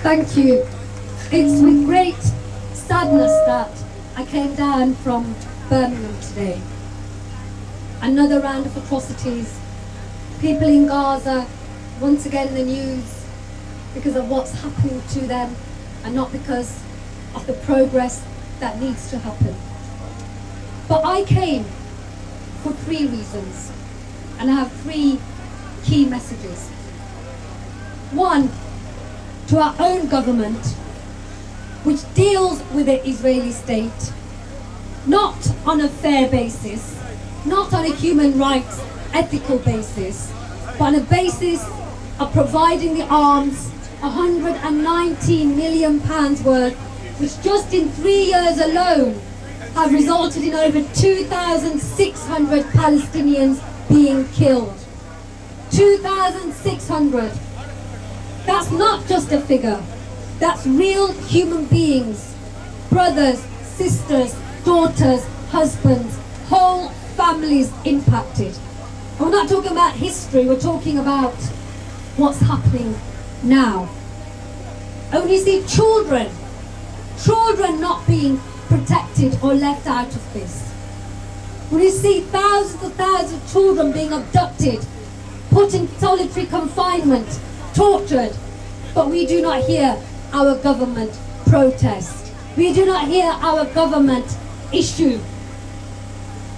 Thank you. It's with great sadness that I came down from Birmingham today. Another round of atrocities. People in Gaza, once again in the news, because of what's happening to them and not because of the progress that needs to happen. But I came for 3 reasons, and I have 3 key messages. 1, to our own government, which deals with the Israeli state, not on a fair basis, not on a human rights ethical basis, but on a basis of providing the arms, £119 million worth, which just in 3 years alone have resulted in over 2,600 Palestinians being killed. 2,600. That's not just a figure. That's real human beings. Brothers, sisters, daughters, husbands, whole families impacted. And we're not talking about history, we're talking about what's happening now. And when you see children not being protected or left out of this, when you see thousands of children being abducted, put in solitary confinement, tortured, but we do not hear our government protest. We do not hear our government issue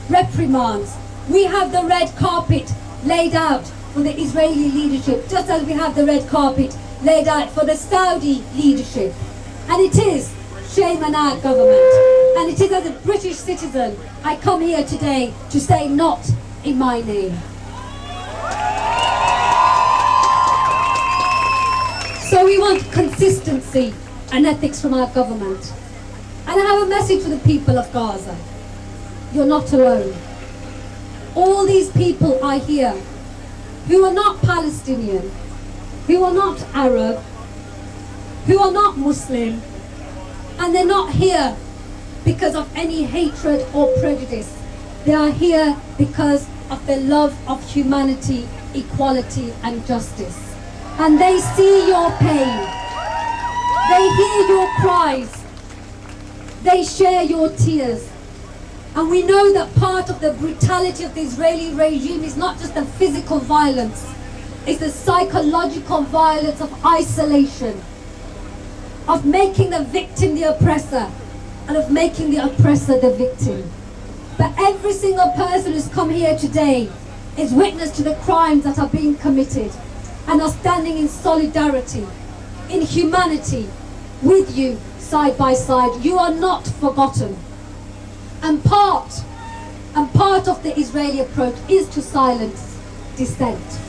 reprimands. We have the red carpet laid out for the Israeli leadership, just as we have the red carpet laid out for the Saudi leadership. And it is shame on our government. And it is as a British citizen, I come here today to say not in my name. So we want consistency and ethics from our government. And I have a message for the people of Gaza. You're not alone. All these people are here who are not Palestinian, who are not Arab, who are not Muslim, and they're not here because of any hatred or prejudice. They are here because of the love of humanity, equality and justice. And they see your pain. They hear your cries. They share your tears. And we know that part of the brutality of the Israeli regime is not just the physical violence, it's the psychological violence of isolation, of making the victim the oppressor, and of making the oppressor the victim. But every single person who's come here today is witness to the crimes that are being committed and are standing in solidarity, in humanity, with you, side by side. You are not forgotten. And part of the Israeli approach is to silence dissent.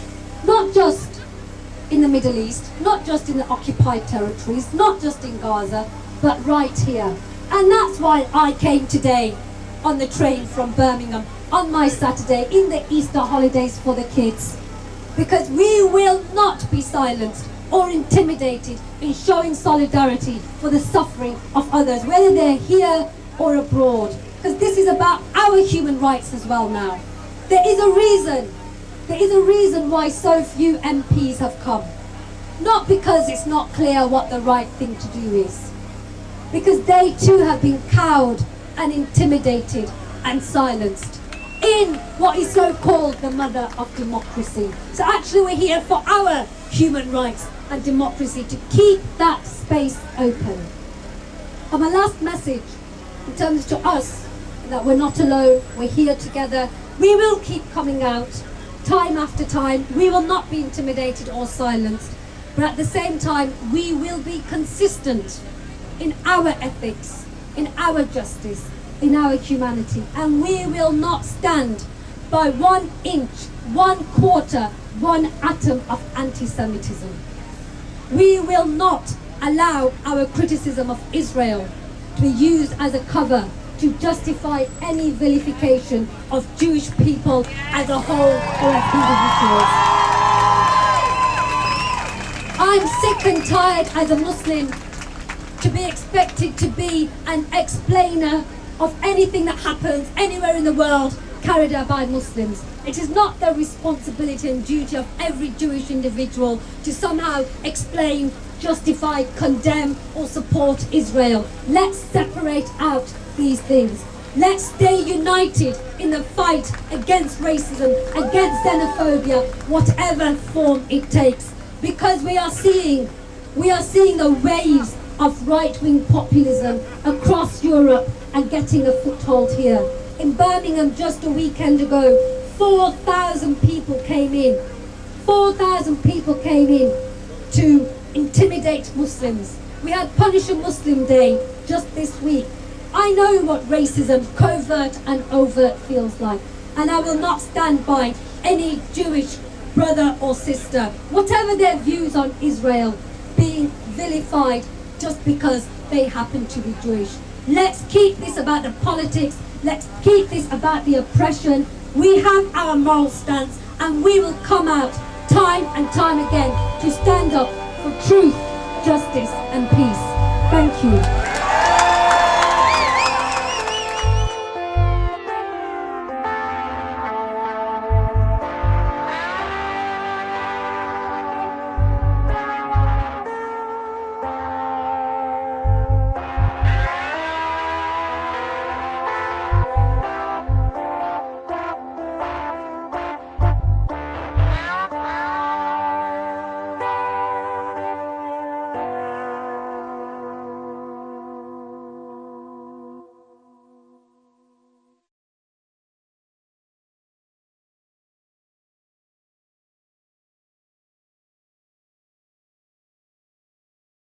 Not just in the Middle East, not just in the occupied territories, not just in Gaza, but right here. And that's why I came today on the train from Birmingham on my Saturday in the Easter holidays for the kids. Because we will not be silenced or intimidated in showing solidarity for the suffering of others, whether they're here or abroad. Because this is about our human rights as well now. There is a reason why so few MPs have come. Not because it's not clear what the right thing to do is. Because they too have been cowed and intimidated and silenced in what is so called the mother of democracy. So actually we're here for our human rights and democracy, to keep that space open. And my last message in terms to us, that we're not alone, we're here together. We will keep coming out time after time. We will not be intimidated or silenced, but at the same time we will be consistent in our ethics, in our justice, in our humanity, and we will not stand by 1 inch, 1/4, 1 atom of anti-Semitism. We will not allow our criticism of Israel to be used as a cover to justify any vilification of Jewish people as a whole or as individuals. I'm sick and tired as a Muslim to be expected to be an explainer of anything that happens anywhere in the world carried out by Muslims. It is not the responsibility and duty of every Jewish individual to somehow explain, justify, condemn or support Israel. Let's separate out these things. Let's stay united in the fight against racism, against xenophobia, whatever form it takes. Because we are seeing the waves of right-wing populism across Europe and getting a foothold here. In Birmingham just a weekend ago, 4,000 people came in. 4,000 people came in to intimidate Muslims. We had Punish a Muslim Day just this week. I know what racism, covert and overt, feels like. And I will not stand by any Jewish brother or sister, whatever their views on Israel, being vilified just because they happen to be Jewish. Let's keep this about the politics. Let's keep this about the oppression. We have our moral stance and we will come out time and time again to stand up for truth, justice and peace. Thank you.